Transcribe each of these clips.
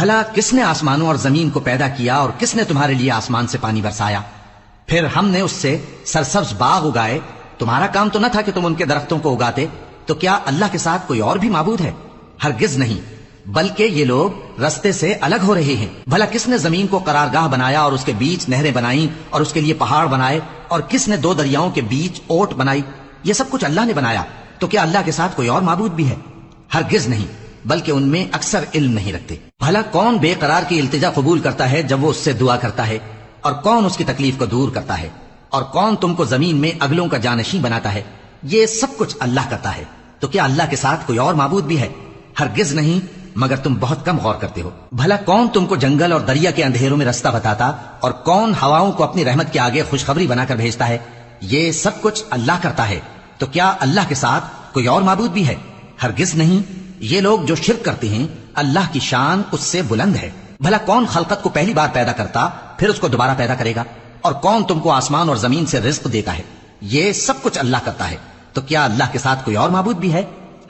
بھلا کس نے آسمانوں اور زمین کو پیدا کیا اور کس نے تمہارے لیے آسمان سے پانی برسایا؟ پھر ہم نے اس سے سرسبز باغ اگائے، تمہارا کام تو نہ تھا کہ تم ان کے درختوں کو اگاتے؟ تو کیا اللہ کے ساتھ کوئی اور بھی معبود ہے؟ ہرگز نہیں، بلکہ یہ لوگ رستے سے الگ ہو رہے ہیں۔ بھلا کس نے زمین کو قرارگاہ بنایا اور اس کے بیچ نہریں بنائیں اور اس کے لیے پہاڑ بنائے، اور کس نے دو دریاؤں کے بیچ اوٹ بنائی؟ یہ سب کچھ اللہ نے بنایا، تو کیا اللہ کے ساتھ کوئی اور معبود بھی ہے؟ ہرگز نہیں، بلکہ ان میں اکثر علم نہیں رکھتے۔ بھلا کون بے قرار کی التجا قبول کرتا ہے جب وہ اس سے دعا کرتا ہے، اور کون اس کی تکلیف کو دور کرتا ہے، اور کون تم کو زمین میں اگلوں کا جانشین بناتا ہے؟ یہ سب کچھ اللہ کرتا ہے، تو کیا اللہ کے ساتھ کوئی اور معبود بھی ہے؟ ہرگز نہیں، مگر تم بہت کم غور کرتے ہو۔ بھلا کون تم کو جنگل اور دریا کے اندھیروں میں رستہ بتاتا، اور کون ہواؤں کو اپنی رحمت کے آگے خوشخبری بنا کر بھیجتا ہے؟ یہ سب کچھ اللہ کرتا ہے، تو کیا اللہ کے ساتھ کوئی اور معبود بھی ہے؟ ہرگز نہیں۔ یہ لوگ جو شرک کرتے ہیں، اللہ کی شان اس سے بلند ہے۔ بھلا کون خلقت کو پہلی بار پیدا کرتا پھر اس کو دوبارہ پیدا کرے گا؟ اور کون تم کو آسمان اور زمین سے رزق دیتا ہے؟ یہ سب کچھ اللہ کرتا ہے، تو کیا اللہ کے ساتھ کوئی اور معبود بھی ہے؟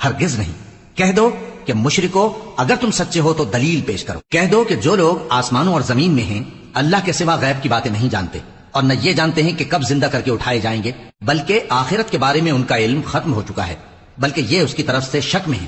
ہرگز نہیں۔ کہہ دو کہ مشرکو، اگر تم سچے ہو تو دلیل پیش کرو۔ کہہ دو کہ جو لوگ آسمانوں اور زمین میں ہیں اللہ کے سوا غیب کی باتیں نہیں جانتے، اور نہ یہ جانتے ہیں کہ کب زندہ کر کے اٹھائے جائیں گے، بلکہ آخرت کے بارے میں ان کا علم ختم ہو چکا ہے، بلکہ یہ اس کی طرف سے شک میں ہے،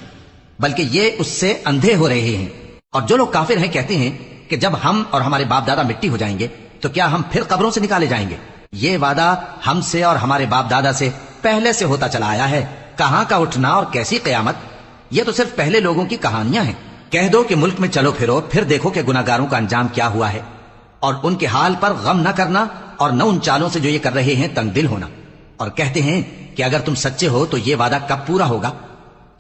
بلکہ یہ اس سے اندھے ہو رہے ہیں۔ اور جو لوگ کافر ہیں کہتے ہیں کہ جب ہم اور ہمارے باپ دادا مٹی ہو جائیں گے تو کیا ہم پھر قبروں سے نکالے جائیں گے؟ یہ وعدہ ہم سے اور ہمارے باپ دادا سے پہلے سے ہوتا چلا آیا ہے، کہاں کا اٹھنا اور کیسی قیامت؟ یہ تو صرف پہلے لوگوں کی کہانیاں ہیں۔ کہہ دو کہ ملک میں چلو پھرو، پھر دیکھو کہ گناہگاروں کا انجام کیا ہوا ہے، اور ان کے حال پر غم نہ کرنا، اور نہ ان چالوں سے جو یہ کر رہے ہیں تنگ دل ہونا، اور کہتے ہیں کہ اگر تم سچے ہو تو یہ وعدہ کب پورا ہوگا؟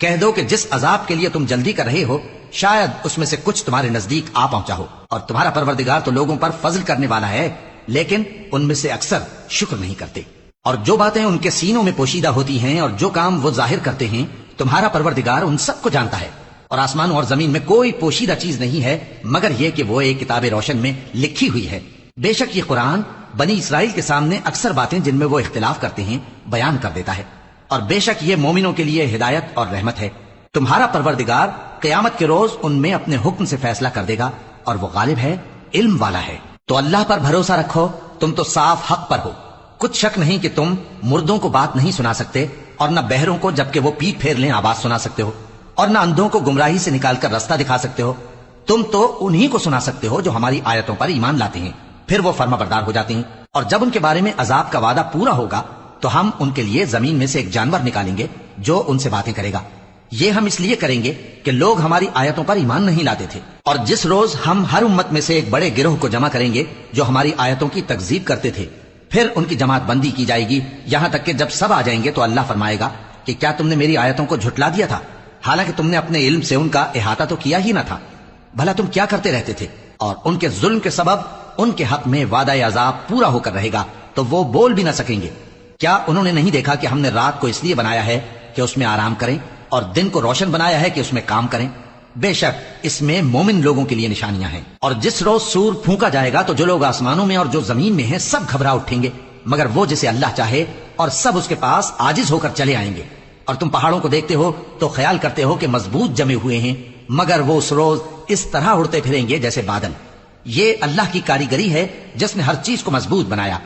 کہہ دو کہ جس عذاب کے لیے تم جلدی کر رہے ہو شاید اس میں سے کچھ تمہارے نزدیک آ پہنچا ہو، اور تمہارا پروردگار تو لوگوں پر فضل کرنے والا ہے، لیکن ان میں سے اکثر شکر نہیں کرتے۔ اور جو باتیں ان کے سینوں میں پوشیدہ ہوتی ہیں اور جو کام وہ ظاہر کرتے ہیں، تمہارا پروردگار ان سب کو جانتا ہے، اور آسمانوں اور زمین میں کوئی پوشیدہ چیز نہیں ہے مگر یہ کہ وہ ایک کتاب روشن میں لکھی ہوئی ہے۔ بے شک یہ قرآن بنی اسرائیل کے سامنے اکثر باتیں جن میں وہ اختلاف کرتے ہیں بیان کر دیتا ہے، اور بے شک یہ مومنوں کے لیے ہدایت اور رحمت ہے۔ تمہارا پروردگار قیامت کے روز ان میں اپنے حکم سے فیصلہ کر دے گا، اور وہ غالب ہے، علم والا ہے۔ تو اللہ پر بھروسہ رکھو، تم تو صاف حق پر ہو۔ کچھ شک نہیں کہ تم مردوں کو بات نہیں سنا سکتے، اور نہ بہروں کو جبکہ وہ پیٹ پھیر لیں آواز سنا سکتے ہو، اور نہ اندھوں کو گمراہی سے نکال کر رستہ دکھا سکتے ہو۔ تم تو انہی کو سنا سکتے ہو جو ہماری آیتوں پر ایمان لاتے ہیں، پھر وہ فرما بردار ہو جاتے ہیں، اور جب ان کے بارے میں عذاب کا وعدہ پورا ہوگا تو ہم ان کے لیے زمین میں سے ایک جانور نکالیں گے جو ان سے باتیں کرے گا۔ یہ ہم اس لیے کریں گے کہ لوگ ہماری آیتوں پر ایمان نہیں لاتے تھے، اور جس روز ہم ہر امت میں سے ایک بڑے گروہ کو جمع کریں گے جو ہماری آیتوں کی تکذیب کرتے تھے، پھر ان کی جماعت بندی کی جائے گی، یہاں تک کہ جب سب آ جائیں گے تو اللہ فرمائے گا کہ کیا تم نے میری آیتوں کو جھٹلا دیا تھا، حالانکہ تم نے اپنے علم سے ان کا احاطہ تو کیا ہی نہ تھا؟ بھلا تم کیا کرتے رہتے تھے؟ اور ان کے ظلم کے سبب ان کے حق میں وعدہ عذاب پورا ہو کر رہے گا تو وہ بول بھی نہ سکیں گے۔ کیا انہوں نے نہیں دیکھا کہ ہم نے رات کو اس لیے بنایا ہے کہ اس میں آرام کریں، اور دن کو روشن بنایا ہے کہ اس میں کام کریں؟ بے شک اس میں مومن لوگوں کے لیے نشانیاں ہیں۔ اور جس روز سور پھونکا جائے گا تو جو لوگ آسمانوں میں اور جو زمین میں ہیں سب گھبرا اٹھیں گے مگر وہ جسے اللہ چاہے، اور سب اس کے پاس عاجز ہو کر چلے آئیں گے۔ اور تم پہاڑوں کو دیکھتے ہو تو خیال کرتے ہو کہ مضبوط جمے ہوئے ہیں، مگر وہ اس روز اس طرح اڑتے پھریں گے جیسے بادل۔ یہ اللہ کی کاریگری ہے جس نے ہر چیز کو مضبوط بنایا،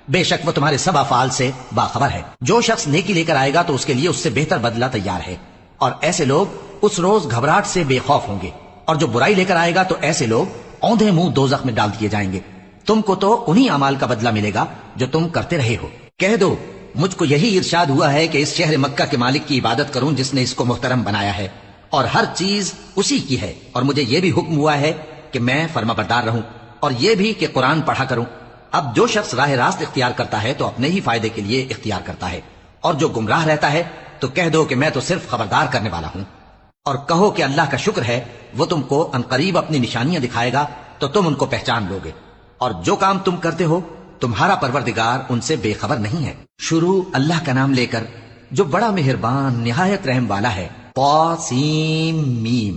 بے شک وہ تمہارے سب افعال سے باخبر ہے۔ جو شخص نیکی لے کر آئے گا تو اس کے لیے اس سے بہتر بدلہ تیار ہے، اور ایسے لوگ اس روز گھبراہٹ سے بے خوف ہوں گے، اور جو برائی لے کر آئے گا تو ایسے لوگ اوندھے منہ دوزخ میں ڈال دیے جائیں گے۔ تم کو تو انہی اعمال کا بدلہ ملے گا جو تم کرتے رہے ہو۔ کہہ دو مجھ کو یہی ارشاد ہوا ہے کہ اس شہر مکہ کے مالک کی عبادت کروں جس نے اس کو محترم بنایا ہے، اور ہر چیز اسی کی ہے، اور مجھے یہ بھی حکم ہوا ہے کہ میں فرما بردار رہوں، اور یہ بھی کہ قرآن پڑھا کروں۔ اب جو شخص راہ راست اختیار کرتا ہے تو اپنے ہی فائدے کے لیے اختیار کرتا ہے، اور جو گمراہ رہتا ہے تو کہہ دو کہ میں تو صرف خبردار کرنے والا ہوں۔ اور کہو کہ اللہ کا شکر ہے وہ تم کو عنقریب اپنی نشانیاں دکھائے گا تو تم ان کو پہچان لو گے، اور جو کام تم کرتے ہو تمہارا پروردگار ان سے بے خبر نہیں ہے۔ شروع اللہ کا نام لے کر جو بڑا مہربان نہایت رحم والا ہے۔ طاسیم۔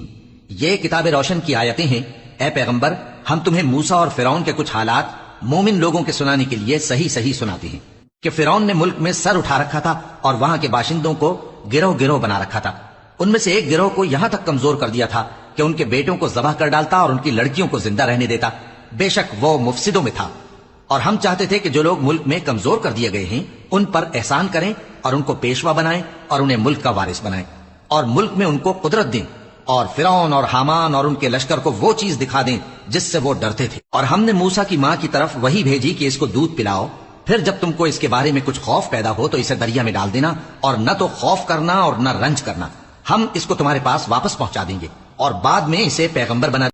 یہ کتاب روشن کی آیتیں ہیں۔ اے پیغمبر ہم تمہیں موسیٰ اور فرعون کے کچھ حالات مومن لوگوں کے سنانے کے لیے صحیح صحیح سناتے ہیں کہ فرعون نے ملک میں سر اٹھا رکھا تھا اور وہاں کے باشندوں کو گروہ گروہ بنا رکھا تھا۔ ان میں سے ایک گروہ کو یہاں تک کمزور کر دیا تھا کہ ان کے بیٹوں کو ذبح کر ڈالتا اور ان کی لڑکیوں کو زندہ رہنے دیتا. بے شک وہ مفسدوں میں تھا. اور ہم چاہتے تھے کہ جو لوگ ملک میں کمزور کر دیے گئے ہیں ان پر احسان کریں اور ان کو پیشوا بنائیں اور انہیں ملک کا وارث بنائیں اور ملک میں ان کو قدرت دیں اور فرعون اور حامان اور ان کے لشکر کو وہ چیز دکھا دیں جس سے وہ ڈرتے تھے. اور ہم نے موسیٰ کی ماں کی طرف وہی بھیجی کہ اس کو دودھ پلاؤ. پھر جب تم کو اس کے بارے میں کچھ خوف پیدا ہو تو اسے دریا میں ڈال دینا اور نہ تو خوف کرنا اور نہ رنج کرنا. ہم اس کو تمہارے پاس واپس پہنچا دیں گے اور بعد میں اسے پیغمبر بنا